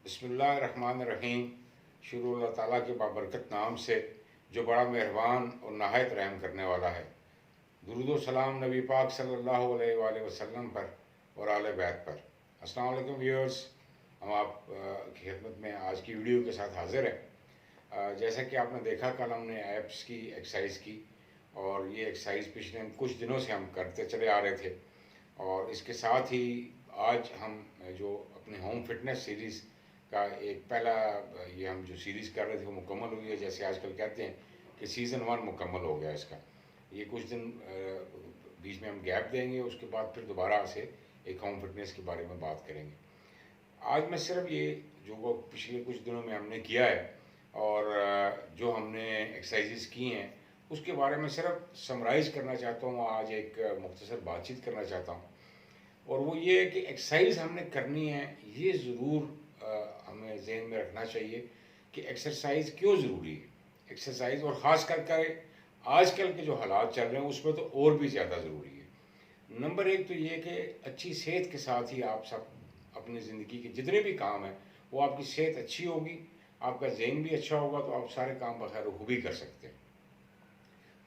बिस्मिल्लाहिर्रहमानिर्रहीम। शुरू अल्लाह ताला के बाबरकत नाम से जो बड़ा मेहरबान और नहायत रहम करने वाला है। दुरूद व सलाम नबी पाक सल्लल्लाहु अलैहि वसल्लम पर और आले बैत पर। अस्सलाम वालेकुम व्यूअर्स, हम आप की खिदमत में आज की वीडियो के साथ हाजिर हैं। जैसा कि आपने देखा, कल हमने एप्स की एक्सरसाइज की और ये एक्सरसाइज पिछले कुछ दिनों से हम करते चले आ रहे थे। और इसके साथ ही आज हम जो अपने होम फिटनेस सीरीज़ का एक पहला ये हम जो सीरीज़ कर रहे थे वो मुकम्मल हुई है। जैसे आजकल कहते हैं कि सीज़न 1 मुकम्मल हो गया इसका। ये कुछ दिन बीच में हम गैप देंगे, उसके बाद फिर दोबारा से एक होम फिटनेस के बारे में बात करेंगे। आज मैं सिर्फ ये जो वो पिछले कुछ दिनों में हमने किया है और जो हमने एक्सरसाइजेस की हैं उसके बारे में सिर्फ समराइज़ करना चाहता हूँ। आज एक मुख्तसर बातचीत करना चाहता हूँ और वो ये है कि एक्सरसाइज हमने करनी है, ये ज़रूर हमें जहन में रखना चाहिए कि एक्सरसाइज क्यों ज़रूरी है। एक्सरसाइज और ख़ास करके आजकल के जो हालात चल रहे हैं उसमें तो और भी ज़्यादा ज़रूरी है। नंबर एक तो ये कि अच्छी सेहत के साथ ही आप सब अपनी ज़िंदगी के जितने भी काम हैं वो आपकी सेहत अच्छी होगी, आपका जहन भी अच्छा होगा तो आप सारे काम बखैर खूबी कर सकते हैं।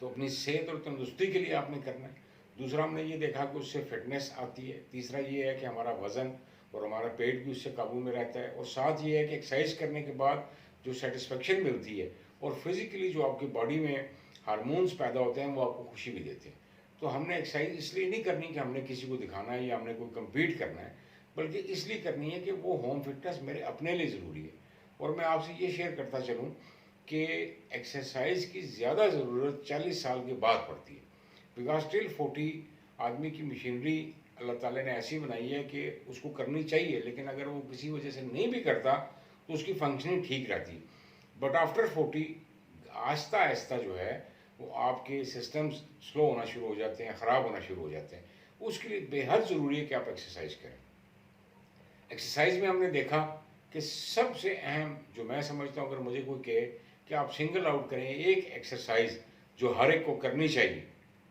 तो अपनी सेहत और तंदुरुस्ती के लिए आपने करना है। दूसरा हमने ये देखा कि उससे फिटनेस आती है। तीसरा ये है कि हमारा वज़न और हमारा पेट भी उससे काबू में रहता है। और साथ ये है कि एक्सरसाइज करने के बाद जो सेटिस्फेक्शन मिलती है और फिज़िकली जो आपकी बॉडी में हार्मोन्स पैदा होते हैं वो आपको खुशी भी देते हैं। तो हमने एक्सरसाइज इसलिए नहीं करनी कि हमने किसी को दिखाना है या हमने कोई कम्पीट करना है, बल्कि इसलिए करनी है कि वो होम फिटनेस मेरे अपने लिए ज़रूरी है। और मैं आपसे ये शेयर करता चलूँ कि एक्सरसाइज की ज़्यादा ज़रूरत 40 साल के बाद पड़ती है। बिकॉज टिल 40 आदमी की मशीनरी अल्लाह ताला ने ऐसी बनाई है कि उसको करनी चाहिए, लेकिन अगर वो किसी वजह से नहीं भी करता तो उसकी फंक्शनिंग ठीक रहती है। बट आफ्टर 40 आहिस्ता आहिस्ता जो है वो आपके सिस्टम्स स्लो होना शुरू हो जाते हैं, ख़राब होना शुरू हो जाते हैं। उसके लिए बेहद ज़रूरी है कि आप एक्सरसाइज करें। एक्सरसाइज में हमने देखा कि सबसे अहम जो मैं समझता हूँ, अगर मुझे कोई कहे कि आप सिंगल आउट करें एक एक्सरसाइज जो हर एक को करनी चाहिए,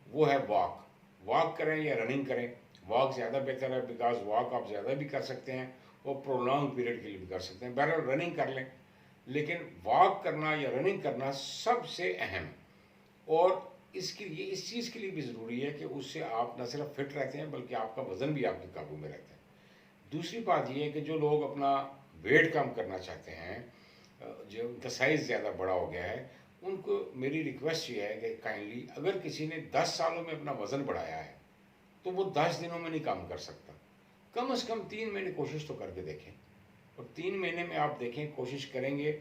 वो है वॉक। वॉक करें या रनिंग करें, वॉक ज़्यादा बेहतर है बिकॉज वॉक आप ज़्यादा भी कर सकते हैं और प्रोलॉन्ग पीरियड के लिए भी कर सकते हैं। बहरहाल रनिंग कर लें, लेकिन वॉक करना या रनिंग करना सबसे अहम है। और इसके लिए इस चीज़ के लिए भी ज़रूरी है कि उससे आप न सिर्फ फिट रहते हैं बल्कि आपका वज़न भी आपके काबू में रहता है। दूसरी बात यह है कि जो लोग अपना वेट कम करना चाहते हैं, जो उनका साइज़ ज़्यादा बड़ा हो गया है, उनको मेरी रिक्वेस्ट ये है कि काइंडली अगर किसी ने 10 सालों में अपना वज़न बढ़ाया है तो वो 10 दिनों में नहीं काम कर सकता। कम से कम 3 महीने कोशिश तो करके देखें। और 3 महीने में आप देखें, कोशिश करेंगे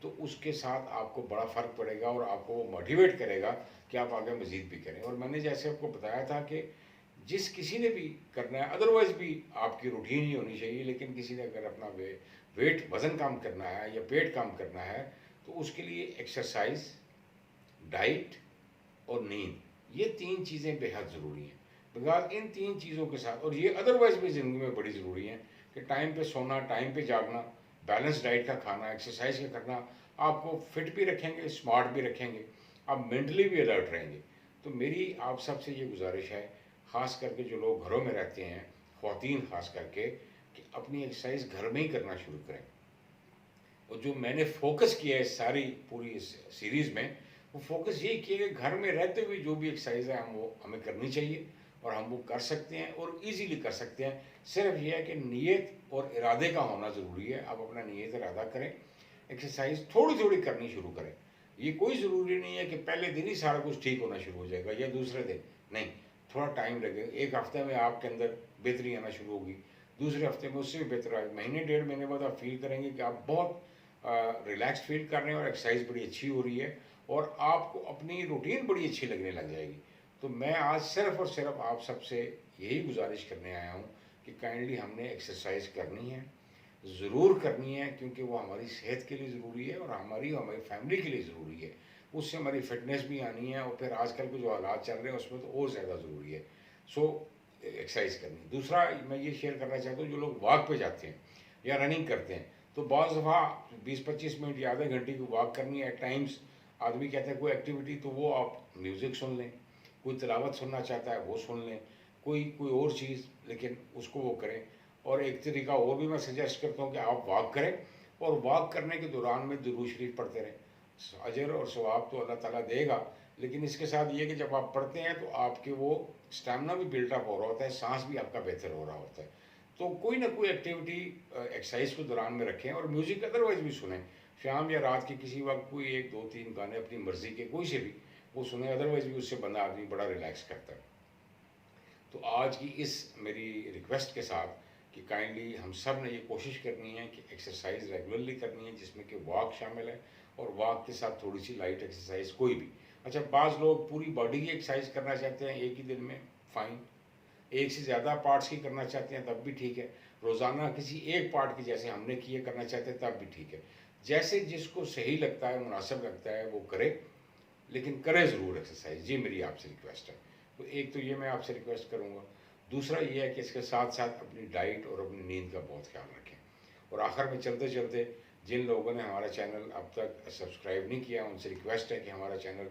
तो उसके साथ आपको बड़ा फ़र्क पड़ेगा और आपको वो मोटिवेट करेगा कि आप आगे मज़ीद भी करें। और मैंने जैसे आपको बताया था कि जिस किसी ने भी करना है, अदरवाइज़ भी आपकी रूटीन ही होनी चाहिए, लेकिन किसी ने अगर अपना वेट वज़न कम करना है या पेट कम करना है तो उसके लिए एक्सरसाइज, डाइट और नींद, ये 3 चीज़ें बेहद ज़रूरी हैं। बिकॉज इन 3 चीज़ों के साथ, और ये अदरवाइज़ भी ज़िंदगी में बड़ी ज़रूरी हैं कि टाइम पे सोना, टाइम पे जागना, बैलेंस डाइट का खाना, एक्सरसाइज का करना आपको फिट भी रखेंगे, स्मार्ट भी रखेंगे, आप मेंटली भी अलर्ट रहेंगे। तो मेरी आप सबसे ये गुजारिश है, ख़ास करके जो लोग घरों में रहते हैं, ख़वातीन ख़ास करके, कि अपनी एक्सरसाइज घर में ही करना शुरू करें। और जो मैंने फोकस किया है सारी पूरी इस सीरीज़ में, वो फोकस ये किया कि घर में रहते हुए जो भी एक्सरसाइज है हमें करनी चाहिए और हम वो कर सकते हैं और इजीली कर सकते हैं। सिर्फ ये है कि नीयत और इरादे का होना ज़रूरी है। आप अपना नीयत इरादा करें, एक्सरसाइज थोड़ी थोड़ी करनी शुरू करें। ये कोई ज़रूरी नहीं है कि पहले दिन ही सारा कुछ ठीक होना शुरू हो जाएगा या दूसरे दिन, नहीं, थोड़ा टाइम लगेगा। एक हफ्ते में आपके अंदर बेहतरी आना शुरू होगी, दूसरे हफ्ते में उससे भी बेहतर आएगी, महीने 1.5 महीने बाद आप फील करेंगे कि आप बहुत रिलैक्स फील कर रहे हैं और एक्सरसाइज बड़ी अच्छी हो रही है और आपको अपनी रूटीन बड़ी अच्छी लगने लग जाएगी। तो मैं आज सिर्फ और सिर्फ आप सबसे यही गुजारिश करने आया हूँ कि काइंडली हमने एक्सरसाइज करनी है, ज़रूर करनी है, क्योंकि वो हमारी सेहत के लिए ज़रूरी है और हमारी फैमिली के लिए ज़रूरी है। उससे हमारी फिटनेस भी आनी है और फिर आजकल के जो हालात चल रहे हैं उसमें तो और ज़्यादा ज़रूरी है। सो एक्सरसाइज करनी। दूसरा मैं ये शेयर करना चाहता हूँ, जो लोग वॉक पे जाते हैं या रनिंग करते हैं तो बहुत दफ़ा 20-25 मिनट या आधे घंटे की वॉक करनी है। एट टाइम्स आदमी कहता है कोई एक्टिविटी, तो वो आप म्यूज़िक सुन लें, कोई तिलावत सुनना चाहता है वो सुन लें, कोई कोई और चीज़, लेकिन उसको वो करें। और एक तरीका और भी मैं सजेस्ट करता हूँ कि आप वॉक करें और वॉक करने के दौरान में दुरूद शरीफ पढ़ते रहें। अजर और सवाब तो अल्लाह ताला देगा, लेकिन इसके साथ ये कि जब आप पढ़ते हैं तो आपके वो स्टेमिना भी बिल्टअप हो रहा होता है, सांस भी आपका बेहतर हो रहा होता है। तो कोई ना कोई एक्टिविटी एक्सरसाइज को दौरान में रखें और म्यूज़िक अदरवाइज भी सुनें। शाम या रात के किसी वक्त कोई 1 2 3 गाने अपनी मर्ज़ी के कोई से भी वो सुने, अदरवाइज भी उससे बंदा आदमी बड़ा रिलैक्स करता है। तो आज की इस मेरी रिक्वेस्ट के साथ कि काइंडली हम सब ने ये कोशिश करनी है कि एक्सरसाइज रेगुलरली करनी है, जिसमें कि वॉक शामिल है और वॉक के साथ थोड़ी सी लाइट एक्सरसाइज कोई भी। अच्छा, बाज़ लोग पूरी बॉडी की एक्सरसाइज करना चाहते हैं एक ही दिन में, फ़ाइन। एक से ज़्यादा पार्ट्स की करना चाहते हैं तब भी ठीक है। रोज़ाना किसी एक पार्ट की जैसे हमने किए करना चाहते हैं तब भी ठीक है। जैसे जिसको सही लगता है, मुनासिब लगता है वो करे, लेकिन करें ज़रूर एक्सरसाइज। ये मेरी आपसे रिक्वेस्ट है। तो एक तो ये मैं आपसे रिक्वेस्ट करूँगा। दूसरा ये है कि इसके साथ साथ अपनी डाइट और अपनी नींद का बहुत ख्याल रखें। और आखिर में चलते चलते जिन लोगों ने हमारा चैनल अब तक सब्सक्राइब नहीं किया, उनसे रिक्वेस्ट है कि हमारा चैनल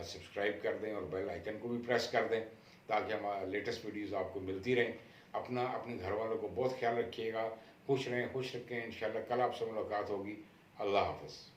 सब्सक्राइब कर दें और बेल आइकन को भी प्रेस कर दें, ताकि हमारा लेटेस्ट वीडियोज़ आपको मिलती रहें। अपने घर वालों को बहुत ख्याल रखिएगा। खुश रहें, खुश रखें। इंशाल्लाह कल आपसे मुलाकात होगी। अल्लाह हाफ़िज़।